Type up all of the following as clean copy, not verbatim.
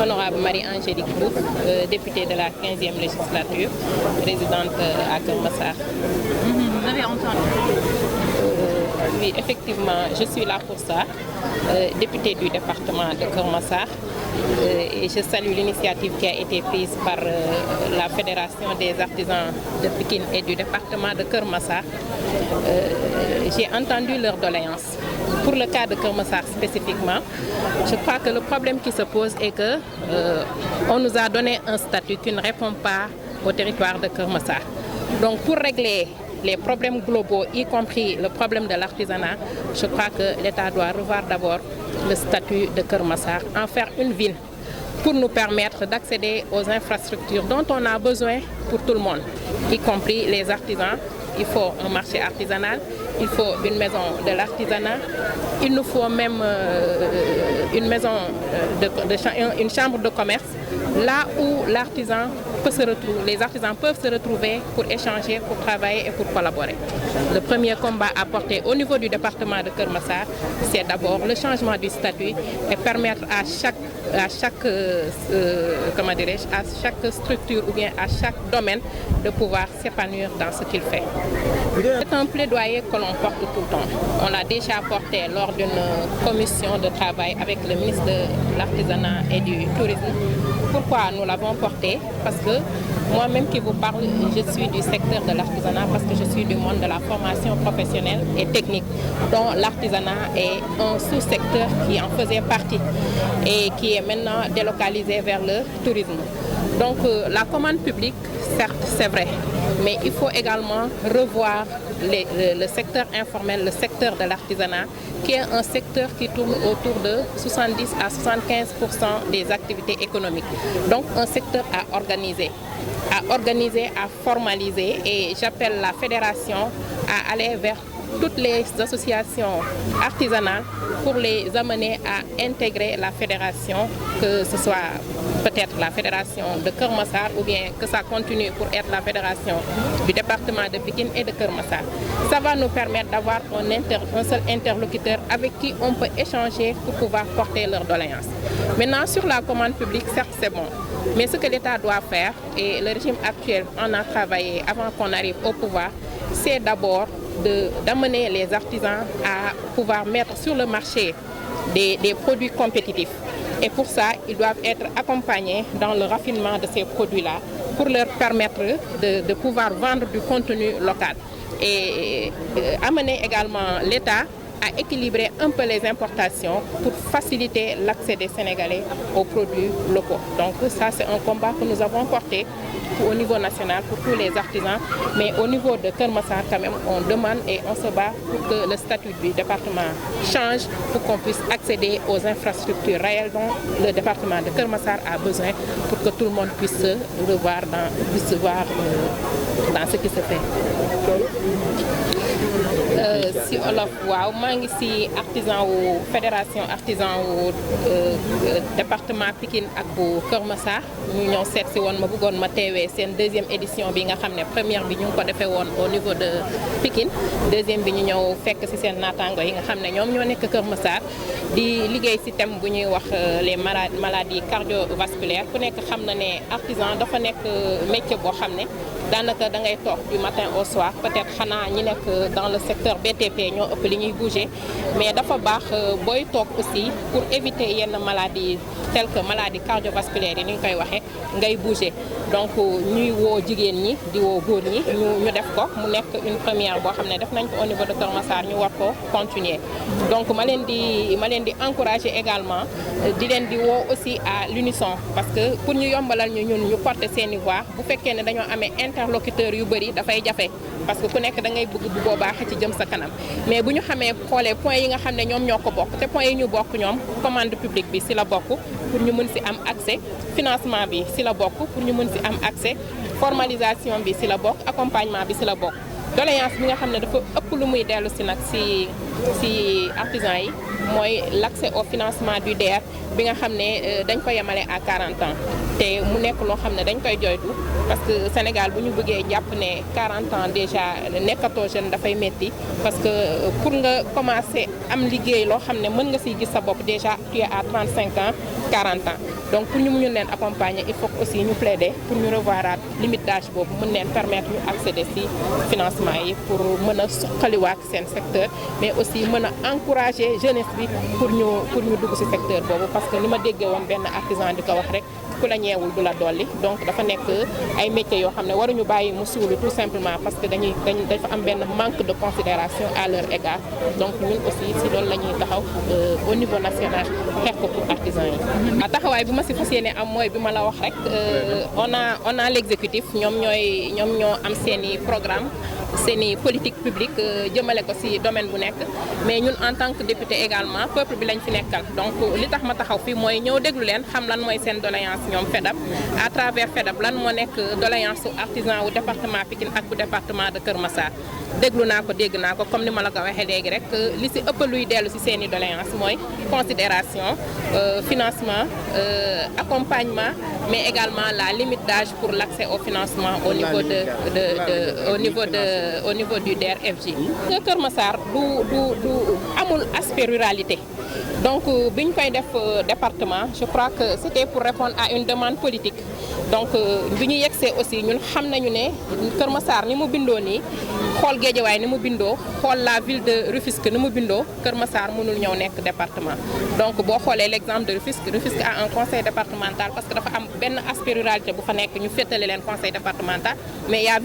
Honorable Marie-Angélique Diouf, députée de la 15e législature, résidente à Keur Massar. Vous avez entendu? Oui, effectivement, je suis là pour ça, députée du département de Keur Massar. Et je salue l'initiative qui a été prise par la Fédération des artisans de Pikine et du département de Keur Massar. J'ai entendu leurs doléances. Pour le cas de Keur Massar spécifiquement, je crois que le problème qui se pose est que on nous a donné un statut qui ne répond pas au territoire de Keur Massar. Donc pour régler les problèmes globaux, y compris le problème de l'artisanat, je crois que l'État doit revoir d'abord le statut de Keur Massar, en faire une ville pour nous permettre d'accéder aux infrastructures dont on a besoin pour tout le monde, y compris les artisans. Il faut un marché artisanal, il faut une maison de l'artisanat, il nous faut même une maison, une chambre de commerce, là où l'artisan peut se retrouver, les artisans peuvent se retrouver pour échanger, pour travailler et pour collaborer. Le premier combat à porter au niveau du département de Keur Massar, c'est d'abord le changement du statut et permettre à chaque structure ou bien à chaque domaine de pouvoir s'épanouir dans ce qu'il fait. C'est un plaidoyer que l'on porte tout le temps. On l'a déjà porté lors d'une commission de travail avec le ministre de l'Artisanat et du Tourisme. Pourquoi nous l'avons porté? Parce que moi-même qui vous parle, je suis du secteur de l'artisanat parce que je suis du monde de la formation professionnelle et technique, dont l'artisanat est un sous-secteur qui en faisait partie et qui est maintenant délocalisé vers le tourisme. Donc la commande publique, certes, c'est vrai, mais il faut également revoir le secteur informel, le secteur de l'artisanat, qui est un secteur qui tourne autour de 70 à 75% des activités économiques. Donc un secteur à organiser, à formaliser, et j'appelle la fédération à aller vers toutes les associations artisanales pour les amener à intégrer la fédération, que ce soit peut-être la fédération de Keur Massar ou bien que ça continue pour être la fédération du département de Pikine et de Keur Massar. Ça va nous permettre d'avoir un seul interlocuteur avec qui on peut échanger pour pouvoir porter leurs doléances. Maintenant, sur la commande publique, certes c'est bon, mais ce que l'État doit faire, et le régime actuel en a travaillé avant qu'on arrive au pouvoir, c'est d'abord d'amener les artisans à pouvoir mettre sur le marché des produits compétitifs. Et pour ça, ils doivent être accompagnés dans le raffinement de ces produits-là pour leur permettre de pouvoir vendre du contenu local. Et amener également l'État à équilibrer un peu les importations pour faciliter l'accès des Sénégalais aux produits locaux. Donc ça, c'est un combat que nous avons porté au niveau national pour tous les artisans, mais au niveau de Keur Massar quand même, on demande et on se bat pour que le statut du département change, pour qu'on puisse accéder aux infrastructures réelles dont le département de Keur Massar a besoin pour que tout le monde puisse se revoir dans ce qui se fait. Si olof waaw maa ngi si artisan wu fédération artisan wu département Pikine ak bu Keur Massar ñu ñëw seet si woon ma bëggoon ma teewee seen deuxième édition bi nga xam ne première bi ñu ngi ko defee woon au niveau de Pikine, deuxième bi ñu ñëw fekk si seen naataango yi nga xam ne ñoom ñoo nekk Keur Massar di liggéey si thème bu ñuy wax les maladies cardiovasculaires. Ku nekk xam na ne artisan dafa nekk métier boo xam ne daanaka da ngay toog du matin au soir, peut-être xanaa ñi nekk dans le secteur BTP ñoo ëpp li ñuy bouger, mais dafa baax booy toog aussi pour éviter yenn maladies telles que maladie cardiovasculaire yi ni ñu koy waxee ngay bouger. Donc ñuy woo jigéen ñi di woo góor ñi ñu def ko mu nekk une première boo xam ne def nañ ko au niveau de Keur Massar, ñu war ko continuer. Donc ma leen di encourager également, di leen di woo aussi à l'unisson, parce que pour ñu yombalal ñu porter seeni voix, bu fekkee ne dañoo amee interlocuteurs yu bëri dafay jafe, parce que ku nekk da ngay bëgg bu boobaa ci jëm sa kanam. Mais bu ñu xamee xoolee points yi nga xam ne ñoom ñoo ko bokk, te points yi ñu bokk ñoom commande publique bi si la bokk pour ñu mën si am accès, financement bi si la bokk pour ñu mën si am accès, formalisation bi si la bokk, accompagnement bi si la bokk. Doléance bi nga xam ne dafa ëpp lu muy dellu si nag si ci artisans yi mooy l'accès au financement du DER bi nga xam ne dañ ko yemale à 40 ans te mu nekk loo xam ne dañ koy joytu parce que Sénégal bu ñu bëggee jàpp ne 40 ans déjà nekkatoo jeune dafay metti parce que pour nga commencer am liggéey loo xam ne mën nga siy gis sa bopp déjà tu es à 35 ans 40 ans donc pour ñu mun leen accompagner il faut aussi ñu plaider pour ñu revoiraat limite d'âge boobu mën leen permettre ñu accéder ci financement yi pour mën a suqaliwaat seen secteur mais aussi mën a encourager jeunesse bi pour ñu dugg ci secteur boobu parce que ni ma déggee woon benn artisan di ko wax rek ku la ñeewul du la dolli donc dafa nekk ay métiers yoo xam ne waruñu bàyyi mu suulu tout simplement parce que dafa am benn manque de considération à leur égard donc ñun aussi ci loolu la ñuy taxaw au niveau national xeex ko pour artisans yi. taxawaay bi ma ci fas yéene am mooy bi ma la wax rek on a l'exécutif ñoom ñoo am seeni programme seeni politique publique jëmale ko ci domaine bu nekk mais ñun en tant que député également peuple bi lañ fi nekkal donc li tax ma taxaw fii mooy ñëw déglu leen xam lan mooy seen doléance ñoom FEDAP à travers FEDAP lan moo nekk doléance su artisan wu département Pikine ak bu département de Kër Massar déglu naa ko dégg naa ko comme ni ma la ko waxee léegi rek li ci ëpp luy dellu ci seeni doléance mooy considération financement accompagnement mais également la limite d'âge pour l'accès au financement au niveau du DER/FJ. Kër Massar du amul aspect ruralité donc bi ñu koy def département je crois que c'était pour répondre à une demande politique donc bi ñu yegsee aussi ñun xam nañu ne Kër Massar ni mu bindoo nii xool Guédiawaye ni mu bindoo xool la ville de Rufisque ni mu bindoo Kër Massar mënul ñëw nekk département donc boo xoolee l'exemple de Rufisque a un conseil départemental parce que dafa am benn aspect ruralité bu fa nekk ñu féetale leen conseil départemental mais il y a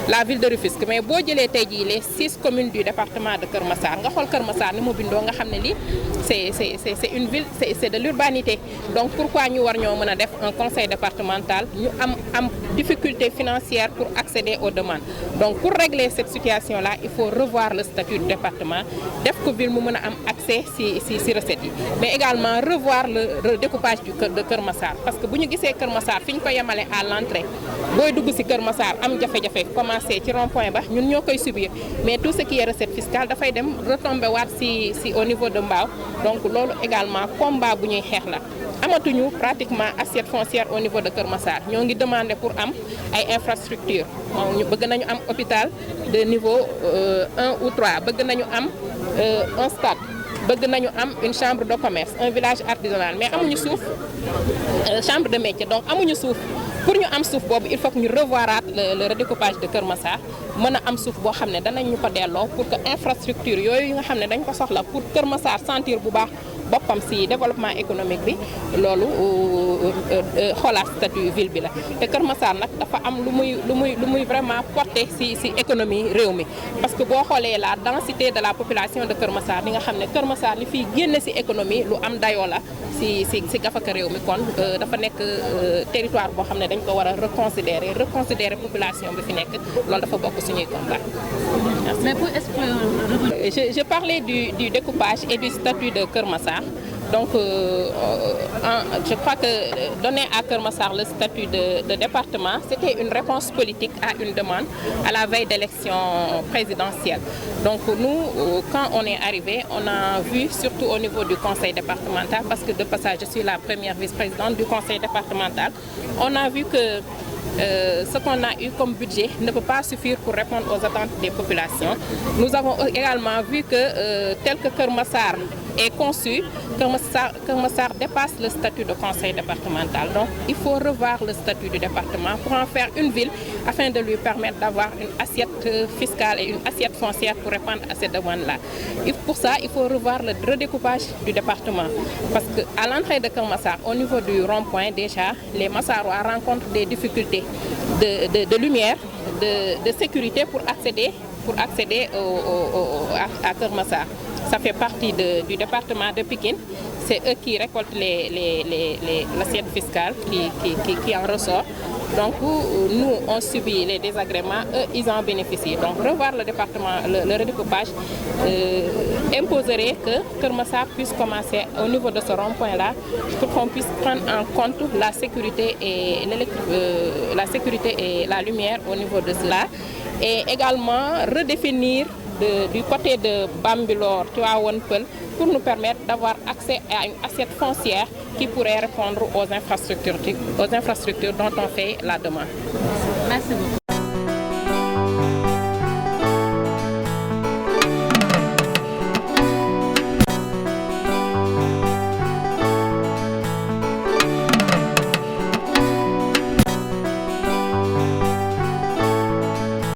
la ville de Rufisque mais boo jëlee tey jii les 6 communes du département de Kër Massar nga xool Kër Massar ni mu bindoo nga xam ne lii c'est une ville c'est de l'urbanité donc pourquoi ñu war ñoo mën a def un conseil départemental ñu am difficulté financière pour accéder aux demandes donc pour régler cette situation là il faut revoir le statut du département def ko ville mu mën a am accès ci recettes yi mais également revoir le découpage de Kër Massar parce que bu ñu gisee Kër Massar fi ñu ko yemale à l'entrée booy dugg ci Kër Massar am jafe-jafe commencé ci rond-point ba ñun ñoo koy subir mais tout ce qui est recette fiscale dafay dem retomber waat ci au niveau de Mbao donc loolu également combat bu ñuy xeex la amatuñu pratiquement assiette foncière au niveau de Kër Massar ñoo ngi demander pour am ay infrastructures ñu bëgg nañu am hôpital de niveau 1 ou 3 bëgg nañu am un stade bëgg nañu am une chambre de commerce un village artisanal mais amuñu suuf chambre de métier donc amuñu suuf pour ñu am suuf boobu il faut que ñu revoiraat le redécoupage de Kër Massar mën a am suuf boo xam ne danañ ñu ko delloo pour que infrastructure yooyu nga xam ne dañ ko soxla pour Kër Massar sentir bu baax boppam ci développement économique bi loolu xoolaat statut ville bi la te Kër Massar nag dafa am lu muy vraiment porter ci économie réew mi parce que boo xoolee la densité de la population de Kër Massar li nga xam ne Kër Massar li fiy génne ci économie lu am dayoo la ci gafaka réew mi kon dafa nekk territoire boo xam ne dañ ko war a reconsidérer population bi fi nekk loolu dafa bokk suñuy combat. Mais pour expliquer... Je parlais du découpage et du statut de Kër Massar. Donc, je crois que donner à Kër Massar le statut de département, c'était une réponse politique à une demande à la veille d'élections présidentielles. Donc, nous, quand on est arrivé, on a vu, surtout au niveau du conseil départemental, parce que de passage, je suis la première vice-présidente du conseil départemental, on a vu que ce qu'on a eu comme budget ne peut pas suffire pour répondre aux attentes des populations. Nous avons également vu que tel que Kër Massar est conçu, Kër Massar dépasse le statut de conseil départemental. Donc il faut revoir le statut du département pour en faire une ville afin de lui permettre d'avoir une assiette fiscale et une assiette foncière pour répondre à ces demandes-là. Pour ça, il faut revoir le redécoupage du département. Parce qu'à l'entrée de Kër Massar, au niveau du rond-point, déjà, les Massarois rencontrent des difficultés de lumière, de sécurité pour accéder à Kër Massar. Ça fait partie du département de Pikine. C'est eux qui récoltent l'assiette fiscale qui en ressort. Donc nous, on subit les désagréments, eux, ils en bénéficient. Donc revoir le département, le redécoupage imposerait que Kër Massar puisse commencer au niveau de ce rond-point-là pour qu'on puisse prendre en compte la sécurité et la lumière au niveau de cela. Et également redéfinir du côté de Bambilor, Tivaouane Peulh, pour nous permettre d'avoir accès à une assiette foncière qui pourrait répondre aux infrastructures dont on fait la demande. Merci beaucoup.